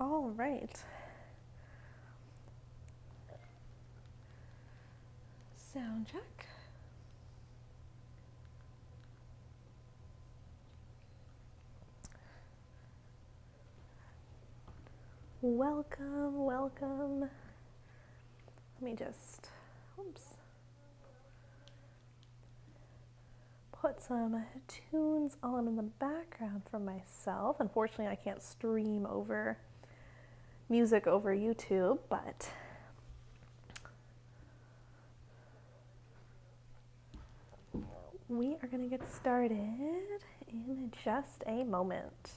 All right. Sound check. Welcome, welcome. Let me just, put some tunes on in the background for myself. Unfortunately, I can't stream over music over YouTube, but we are going to get started in just a moment.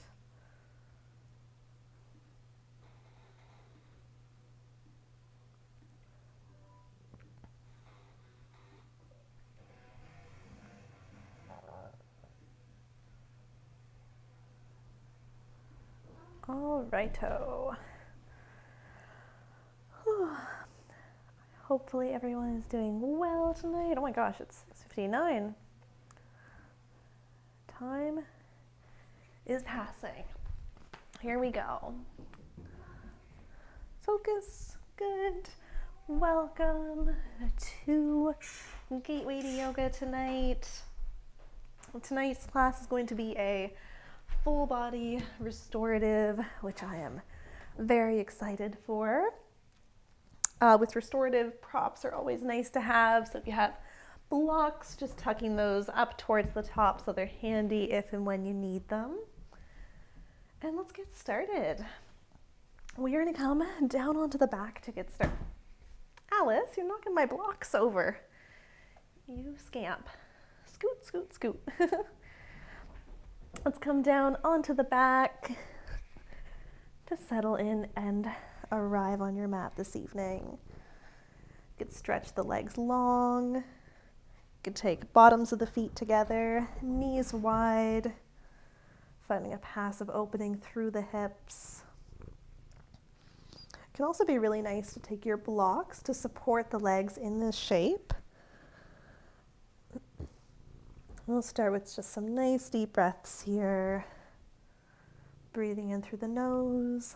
All righto. Hopefully everyone is doing well tonight. Oh my gosh, it's 6:59. Time is passing. Here we go. Focus. Good. Welcome to Gateway to Yoga tonight. Tonight's class is going to be a full body restorative, which I am very excited for. With restorative, props are always nice to have. So if you have blocks, just tucking those up towards the top so they're handy if and when you need them. And let's get started. We are going to come down onto the back to get started. Alice, you're knocking my blocks over. You scamp. Scoot, scoot, scoot. Let's come down onto the back to settle in and arrive on your mat this evening. You could stretch the legs long. You could take bottoms of the feet together, knees wide, finding a passive opening through the hips. It can also be really nice to take your blocks to support the legs in this shape. We'll start with just some nice deep breaths here. Breathing in through the nose.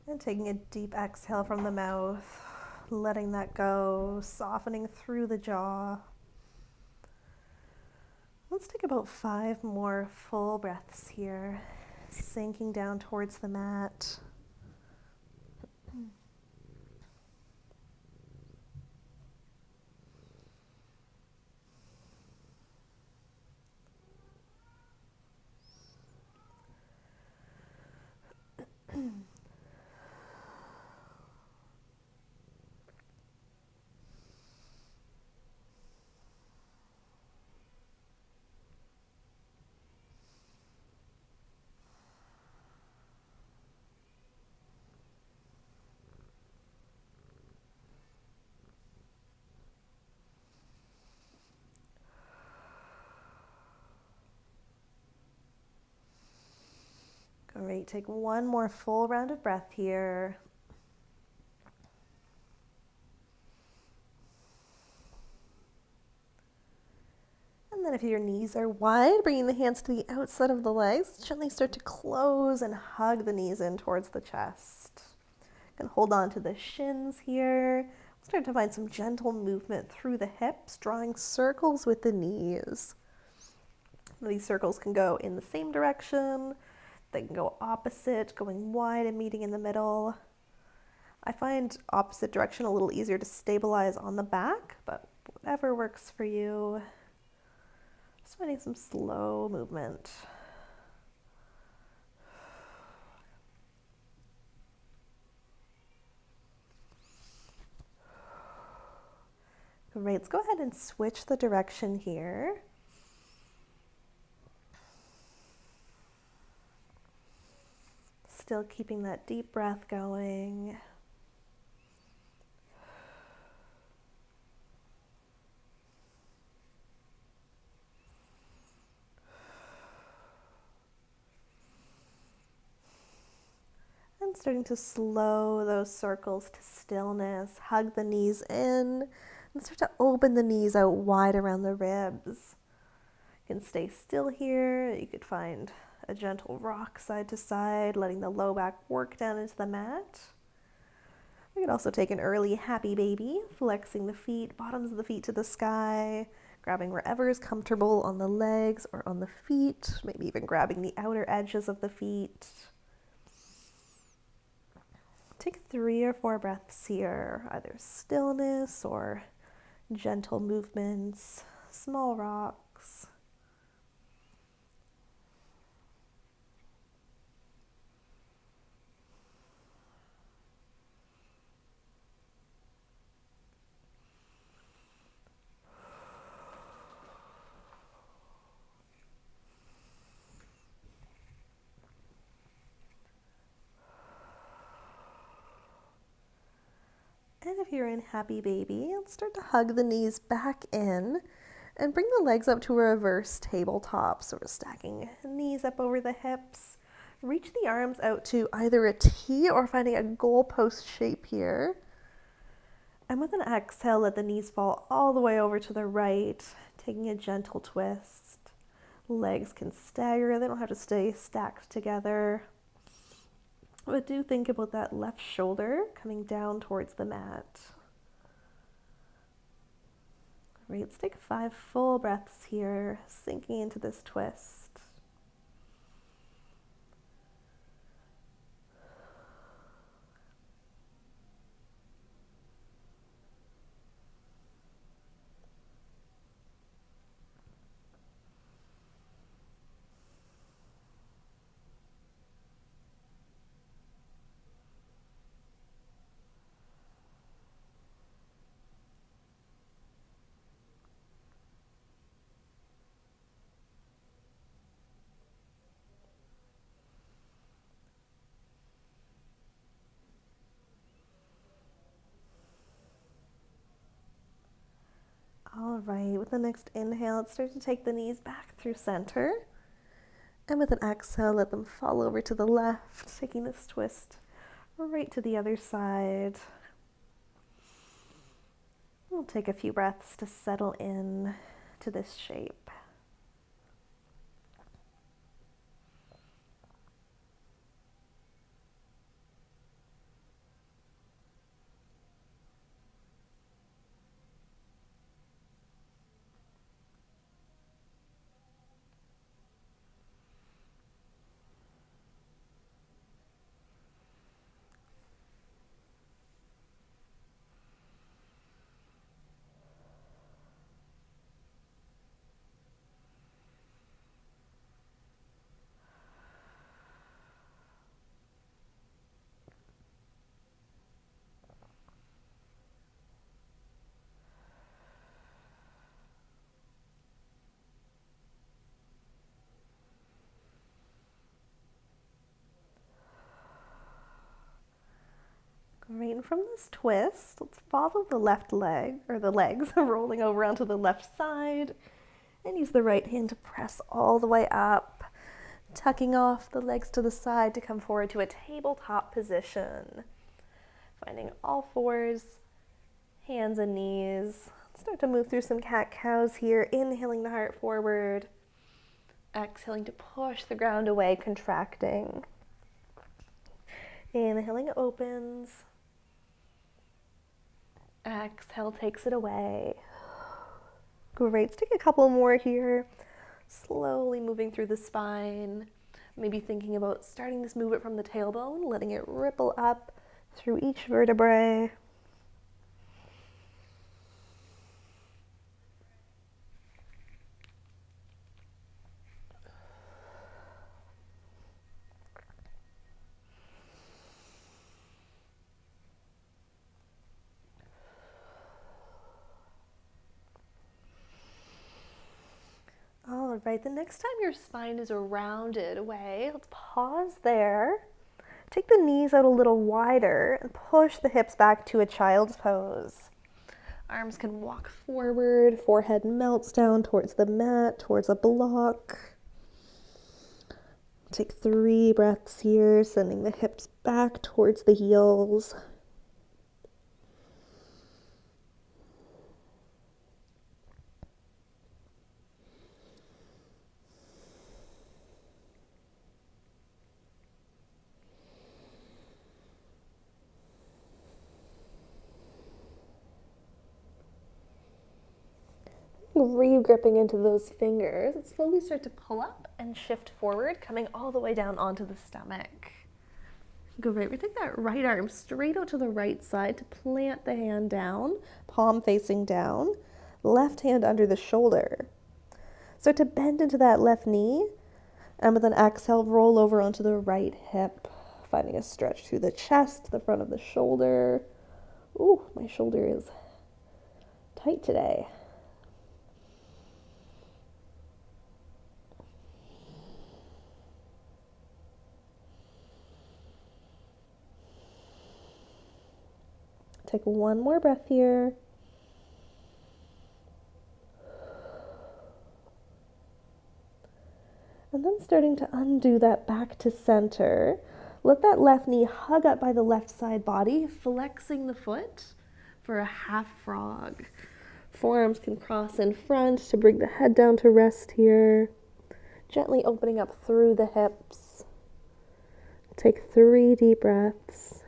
And taking a deep exhale from the mouth. Letting that go, softening through the jaw. Let's take about 5 more full breaths here. Sinking down towards the mat. Great, take one more full round of breath here. And then if your knees are wide, bringing the hands to the outside of the legs, gently start to close and hug the knees in towards the chest. You can hold on to the shins here. Start to find some gentle movement through the hips, drawing circles with the knees. These circles can go in the same direction. They can go opposite, going wide and meeting in the middle. I find opposite direction a little easier to stabilize on the back, but whatever works for you. Just finding some slow movement. Great, let's go ahead and switch the direction here. Still keeping that deep breath going. And starting to slow those circles to stillness. Hug the knees in and start to open the knees out wide around the ribs. You can stay still here. You could find a gentle rock side to side, letting the low back work down into the mat. We could also take an early happy baby, flexing the feet, bottoms of the feet to the sky, grabbing wherever is comfortable on the legs or on the feet, maybe even grabbing the outer edges of the feet. Take 3 or 4 breaths here, either stillness or gentle movements, small rocks. And if you're in happy baby, let's start to hug the knees back in and bring the legs up to a reverse tabletop. So we're stacking knees up over the hips. Reach the arms out to either a T or finding a goalpost shape here. And with an exhale, let the knees fall all the way over to the right, taking a gentle twist. Legs can stagger, they don't have to stay stacked together. But do think about that left shoulder coming down towards the mat. Great, let's take 5 full breaths here, sinking into this twist. All right, with the next inhale, let's start to take the knees back through center. And with an exhale, let them fall over to the left, taking this twist right to the other side. We'll take a few breaths to settle in to this shape. Great, and from this twist, let's follow the left leg, or the legs, rolling over onto the left side, and use the right hand to press all the way up, tucking off the legs to the side to come forward to a tabletop position. Finding all fours, hands and knees. Start to move through some cat-cows here, inhaling the heart forward, exhaling to push the ground away, contracting. Inhaling opens. Exhale takes it away. Great, let's take a couple more here. Slowly moving through the spine. Maybe thinking about starting this movement from the tailbone, letting it ripple up through each vertebrae. All right, the next time your spine is rounded away, let's pause there. Take the knees out a little wider and push the hips back to a child's pose. Arms can walk forward, forehead melts down towards the mat, towards a block. Take 3 breaths here, sending the hips back towards the heels. re-gripping into those fingers. And slowly start to pull up and shift forward, coming all the way down onto the stomach. Great. We take that right arm straight out to the right side to plant the hand down, palm facing down, left hand under the shoulder. Start to bend into that left knee, and with an exhale, roll over onto the right hip, finding a stretch through the chest, the front of the shoulder. Ooh, my shoulder is tight today. Take one more breath here. And then starting to undo that back to center. Let that left knee hug up by the left side body, flexing the foot for a half frog. Forearms can cross in front to bring the head down to rest here. Gently opening up through the hips. Take 3 deep breaths.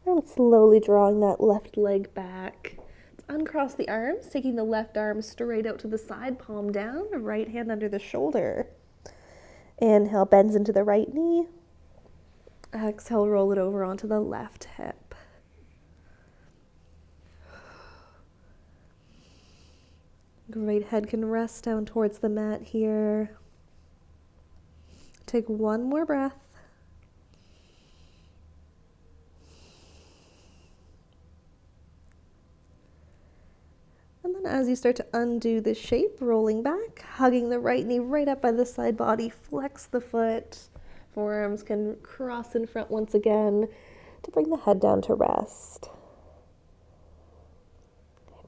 And slowly drawing that left leg back. Uncross the arms, taking the left arm straight out to the side, palm down, right hand under the shoulder. Inhale, bends into the right knee. Exhale, roll it over onto the left hip. Great, head can rest down towards the mat here. Take one more breath. And then as you start to undo the shape, rolling back, hugging the right knee right up by the side body, flex the foot. Forearms can cross in front once again to bring the head down to rest.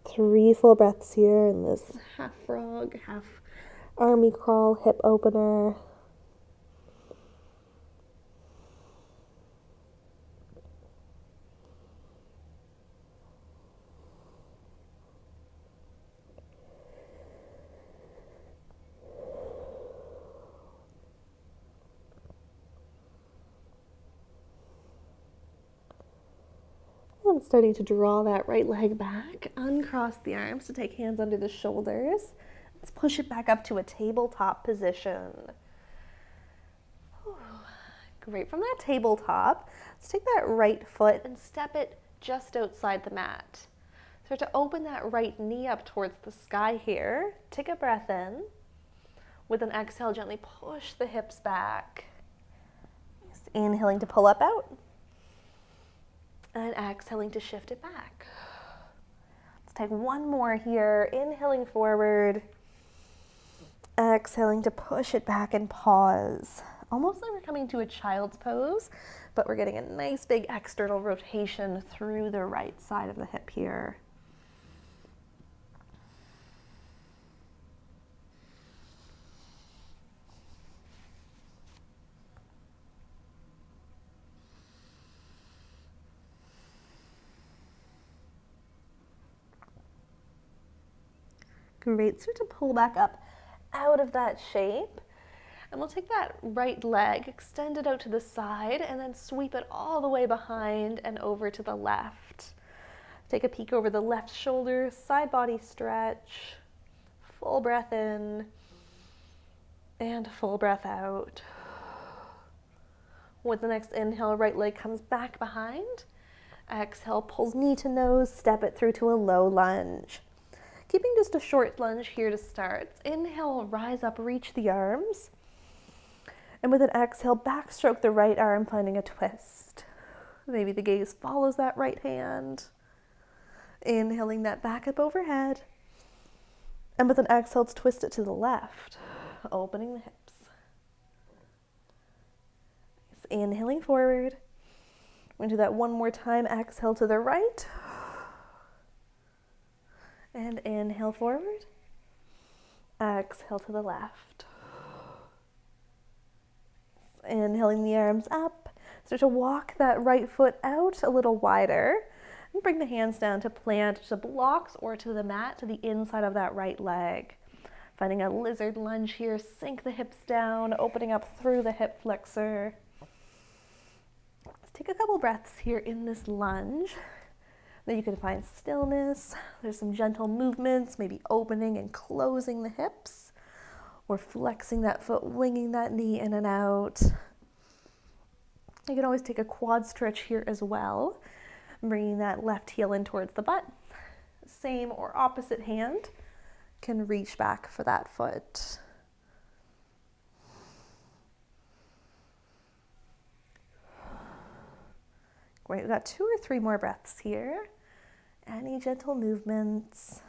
3 full breaths here in this half frog, half army crawl, hip opener. And starting to draw that right leg back, uncross the arms to take hands under the shoulders. Let's push it back up to a tabletop position. Whew. Great. From that tabletop, let's take that right foot and step it just outside the mat. Start to open that right knee up towards the sky here. Take a breath in. With an exhale, gently push the hips back. Just inhaling to pull up out. And exhaling to shift it back. Let's take one more here. Inhaling forward. Exhaling to push it back and pause. Almost like we're coming to a child's pose, but we're getting a nice big external rotation through the right side of the hip here. Great, start to pull back up out of that shape. And we'll take that right leg, extend it out to the side, and then sweep it all the way behind and over to the left. Take a peek over the left shoulder, side body stretch. Full breath in, and full breath out. With the next inhale, right leg comes back behind. Exhale, pulls knee to nose, step it through to a low lunge. Keeping just a short lunge here to start. Inhale, rise up, reach the arms. And with an exhale, backstroke the right arm, finding a twist. Maybe the gaze follows that right hand. Inhaling that back up overhead. And with an exhale, let's twist it to the left, opening the hips. Inhaling forward. We're going to do that one more time. Exhale to the right. And inhale forward. Exhale to the left. Inhaling the arms up. Start to walk that right foot out a little wider. And bring the hands down to plant to blocks or to the mat to the inside of that right leg. Finding a lizard lunge here, sink the hips down, opening up through the hip flexor. Let's take a couple breaths here in this lunge. Then you can find stillness. There's some gentle movements, maybe opening and closing the hips, or flexing that foot, winging that knee in and out. You can always take a quad stretch here as well, bringing that left heel in towards the butt. Same or opposite hand can reach back for that foot. Great, we've got 2 or 3 more breaths here. Any gentle movements.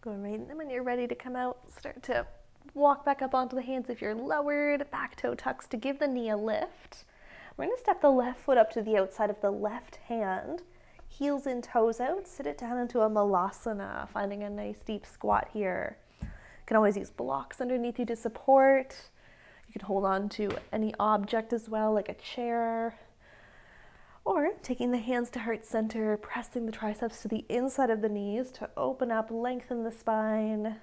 Go right in, and when you're ready to come out, start to walk back up onto the hands if you're lowered, back toe tucks to give the knee a lift. We're going to step the left foot up to the outside of the left hand, heels in, toes out, sit it down into a malasana, finding a nice deep squat here. You can always use blocks underneath you to support. You can hold on to any object as well, like a chair. Or taking the hands to heart center, pressing the triceps to the inside of the knees to open up, lengthen the spine.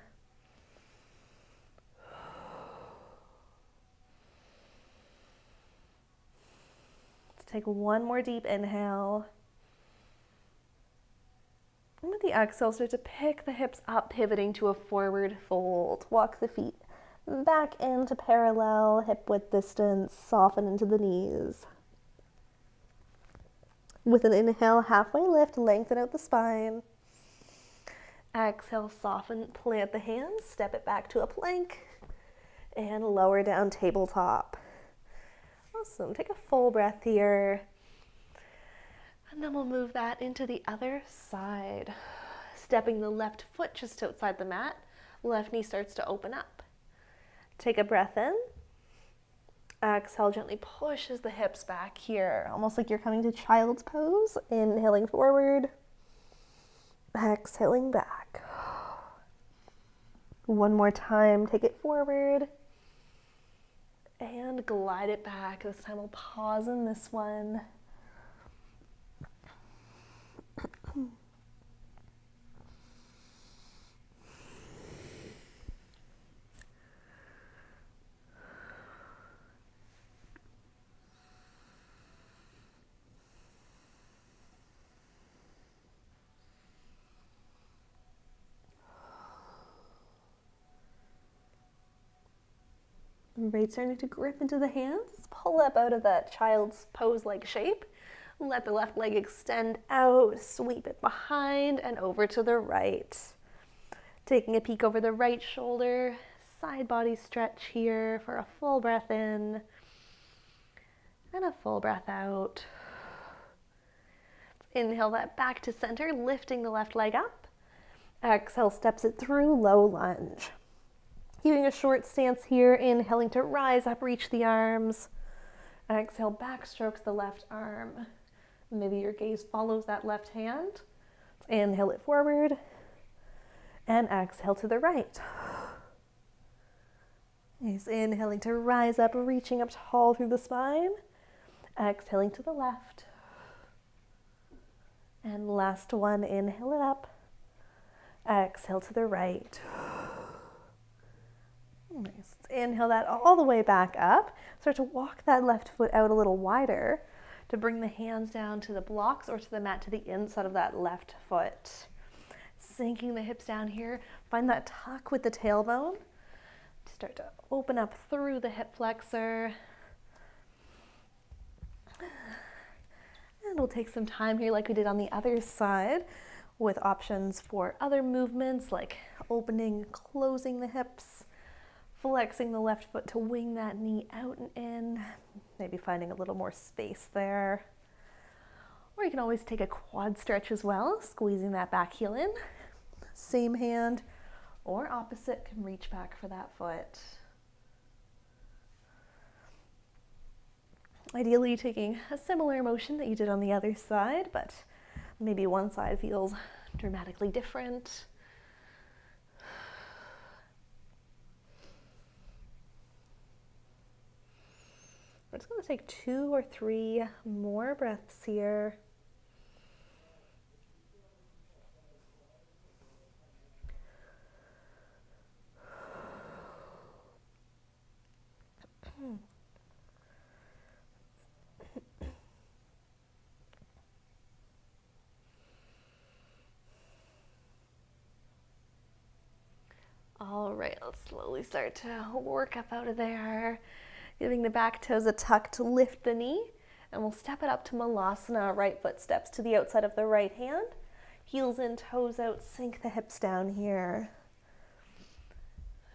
Let's take one more deep inhale. And with the exhale, start to pick the hips up, pivoting to a forward fold. Walk the feet back into parallel, hip width distance, soften into the knees. With an inhale, halfway lift, lengthen out the spine. Exhale, soften, plant the hands, step it back to a plank, and lower down tabletop. Awesome, take a full breath here. And then we'll move that into the other side. Stepping the left foot just outside the mat, left knee starts to open up. Take a breath in. Exhale, gently pushes the hips back here, almost like you're coming to child's pose. Inhaling forward, exhaling back. One more time, take it forward and glide it back. This time we'll pause in this one. Right, starting to grip into the hands. Pull up out of that child's pose-like shape. Let the left leg extend out, sweep it behind and over to the right. Taking a peek over the right shoulder, side body stretch here for a full breath in and a full breath out. Inhale that back to center, lifting the left leg up. Exhale, steps it through, low lunge. Keeping a short stance here, inhaling to rise up, reach the arms. Exhale, back strokes the left arm. Maybe your gaze follows that left hand. Inhale it forward and exhale to the right. Nice, inhaling to rise up, reaching up tall through the spine. Exhaling to the left. And last one, inhale it up. Exhale to the right. Nice. Inhale that all the way back up. Start to walk that left foot out a little wider to bring the hands down to the blocks or to the mat to the inside of that left foot. Sinking the hips down here. Find that tuck with the tailbone. Start to open up through the hip flexor. And we'll take some time here like we did on the other side with options for other movements like opening, closing the hips, flexing the left foot to wing that knee out and in, maybe finding a little more space there. Or you can always take a quad stretch as well, squeezing that back heel in. Same hand or opposite can reach back for that foot. Ideally taking a similar motion that you did on the other side, but maybe one side feels dramatically different. We're just going to take 2 or 3 more breaths here. All right, let's slowly start to work up out of there. Giving the back toes a tuck to lift the knee, and we'll step it up to Malasana. Right foot steps to the outside of the right hand. Heels in, toes out, sink the hips down here.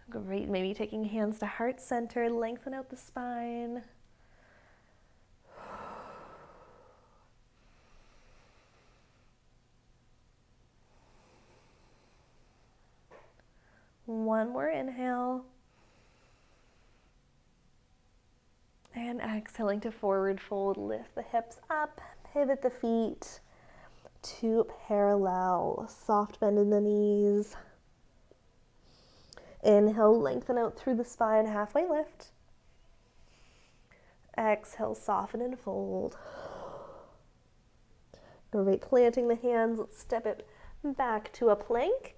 Great, maybe taking hands to heart center, lengthen out the spine. One more inhale. And exhaling to forward fold, lift the hips up, pivot the feet to parallel, soft bend in the knees. Inhale, lengthen out through the spine, halfway lift. Exhale, soften and fold. Great, planting the hands, let's step it back to a plank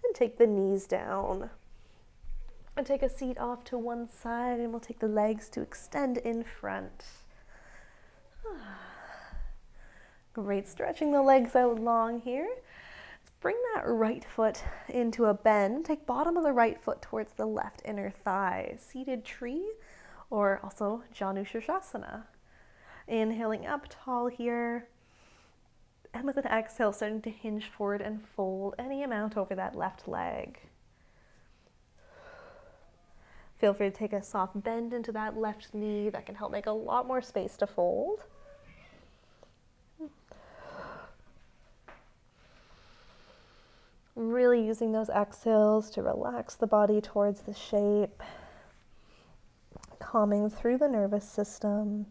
and take the knees down. And take a seat off to one side, and we'll take the legs to extend in front. Great, stretching the legs out long here. Let's bring that right foot into a bend. Take bottom of the right foot towards the left inner thigh. Seated tree, or also Janu Shirshasana. Inhaling up tall here. And with an exhale, starting to hinge forward and fold any amount over that left leg. Feel free to take a soft bend into that left knee. That can help make a lot more space to fold. Really using those exhales to relax the body towards the shape, calming through the nervous system.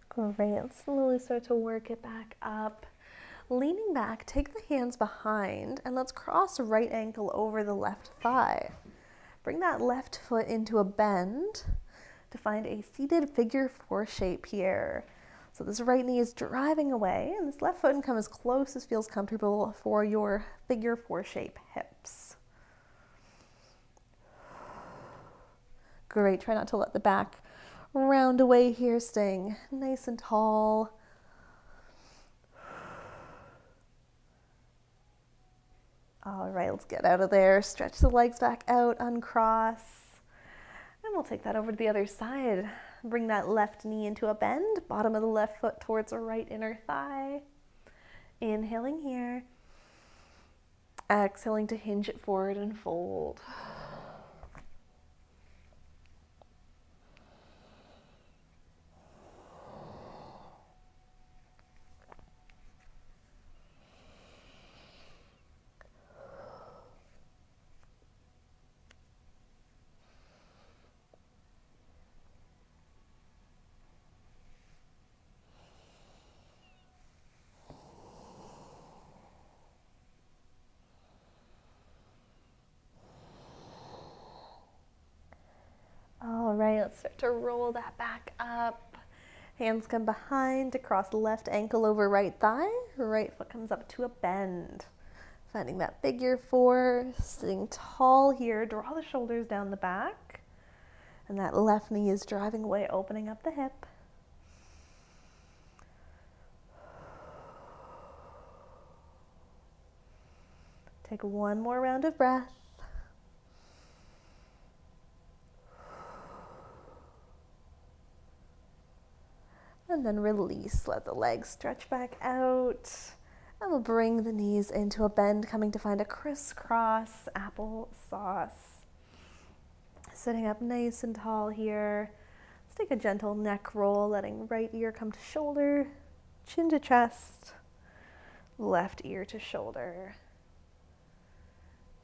Great, slowly start to work it back up. Leaning back, take the hands behind and let's cross right ankle over the left thigh. Bring that left foot into a bend to find a seated figure 4 shape here. So this right knee is driving away and this left foot can come as close as feels comfortable for your figure 4 shape hips. Great, try not to let the back round away here, staying nice and tall. All right, let's get out of there. Stretch the legs back out, uncross. And we'll take that over to the other side. Bring that left knee into a bend, bottom of the left foot towards the right inner thigh. Inhaling here. Exhaling to hinge it forward and fold. All right, let's start to roll that back up. Hands come behind to cross left ankle over right thigh. Right foot comes up to a bend. Finding that figure 4, sitting tall here. Draw the shoulders down the back. And that left knee is driving away, opening up the hip. Take one more round of breath. And then release, let the legs stretch back out. And we'll bring the knees into a bend, coming to find a crisscross applesauce. Sitting up nice and tall here. Let's take a gentle neck roll, letting right ear come to shoulder, chin to chest, left ear to shoulder.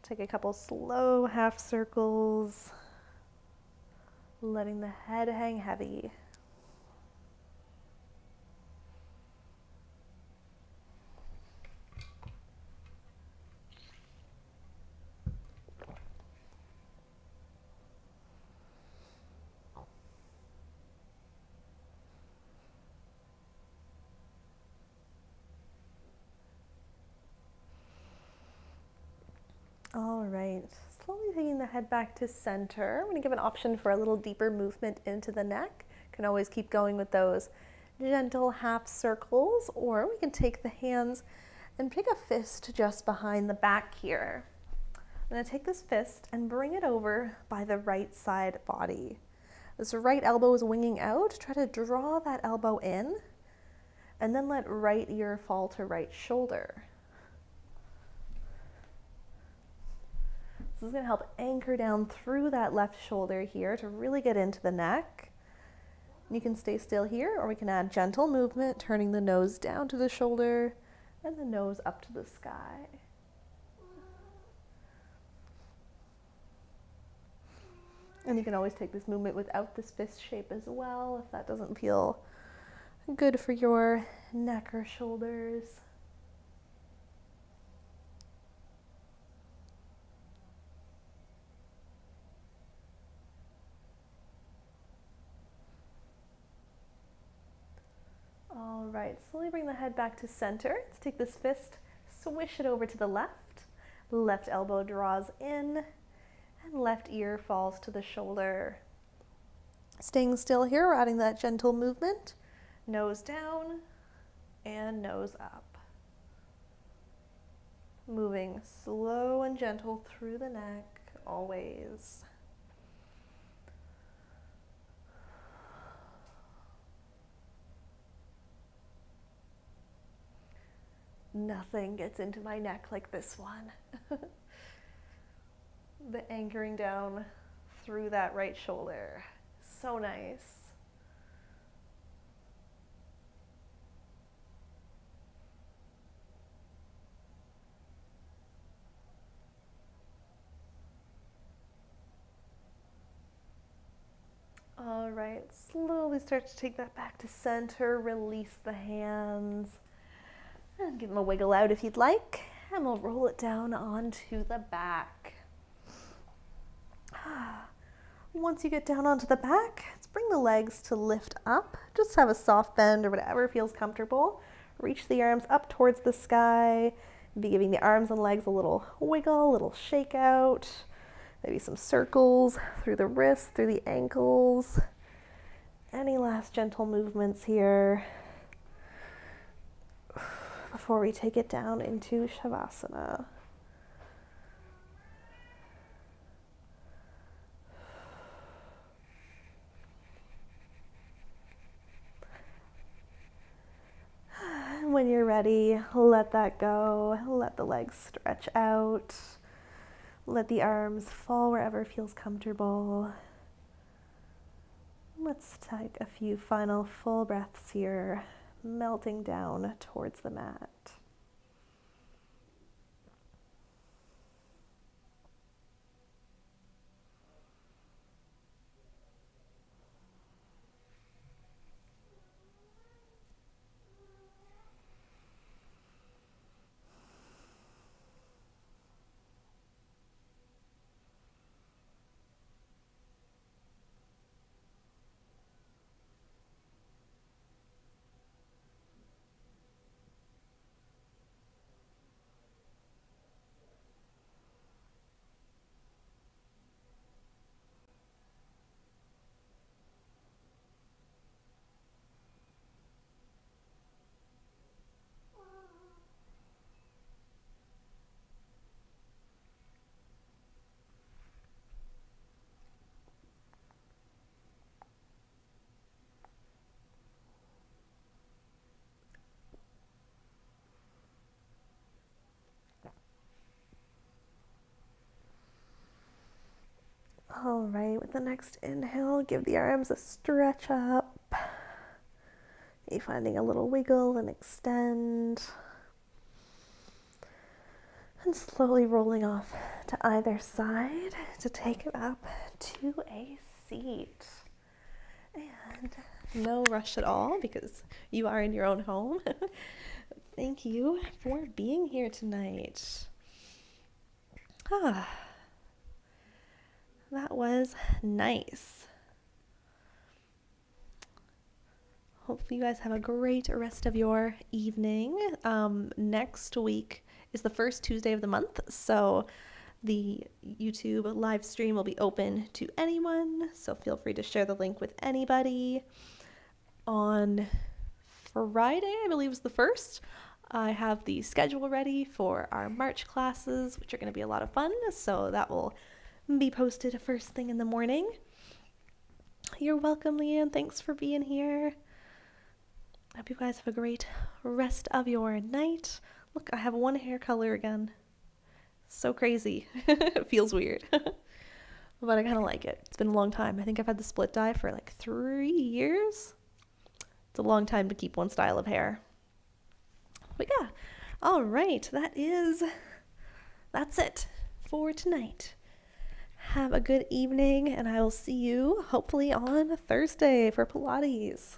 Take a couple slow half circles, letting the head hang heavy. All right, slowly taking the head back to center. I'm going to give an option for a little deeper movement into the neck. Can always keep going with those gentle half circles, or we can take the hands and pick a fist just behind the back here. I'm going to take this fist and bring it over by the right side body. This right elbow is winging out. Try to draw that elbow in, and then let right ear fall to right shoulder. This is going to help anchor down through that left shoulder here to really get into the neck. You can stay still here, or we can add gentle movement, turning the nose down to the shoulder and the nose up to the sky. And you can always take this movement without this fist shape as well, if that doesn't feel good for your neck or shoulders. All right, slowly bring the head back to center. Let's take this fist, swish it over to the left. Left elbow draws in, and left ear falls to the shoulder. Staying still here, we're adding that gentle movement. Nose down and nose up. Moving slow and gentle through the neck, always. Nothing gets into my neck like this one. The anchoring down through that right shoulder. So nice. All right, slowly start to take that back to center. Release the hands. And give them a wiggle out if you'd like. And we'll roll it down onto the back. Once you get down onto the back, let's bring the legs to lift up. Just have a soft bend or whatever feels comfortable. Reach the arms up towards the sky. Be giving the arms and legs a little wiggle, a little shake out. Maybe some circles through the wrists, through the ankles. Any last gentle movements here before we take it down into Shavasana. When you're ready, let that go. Let the legs stretch out. Let the arms fall wherever feels comfortable. Let's take a few final full breaths here, melting down towards the mat. right, with the next inhale, give the arms a stretch up. You're finding a little wiggle and extend. And slowly rolling off to either side to take it up to a seat. And no rush at all because you are in your own home. Thank you for being here tonight. That was nice. Hopefully you guys have a great rest of your evening. Next week is the first Tuesday of the month, so the YouTube live stream will be open to anyone, so feel free to share the link with anybody. On Friday, I believe is the 1st, I have the schedule ready for our March classes, which are going to be a lot of fun, so that will be posted first thing in the morning. You're welcome, Leanne. Thanks for being here. I hope you guys have a great rest of your night. Look, I have one hair color again. So crazy. It feels weird. But I kind of like it. It's been a long time. I think I've had the split dye for like 3 years. It's a long time to keep one style of hair. But yeah. All right. That's it for tonight. Have a good evening, and I will see you hopefully on Thursday for Pilates.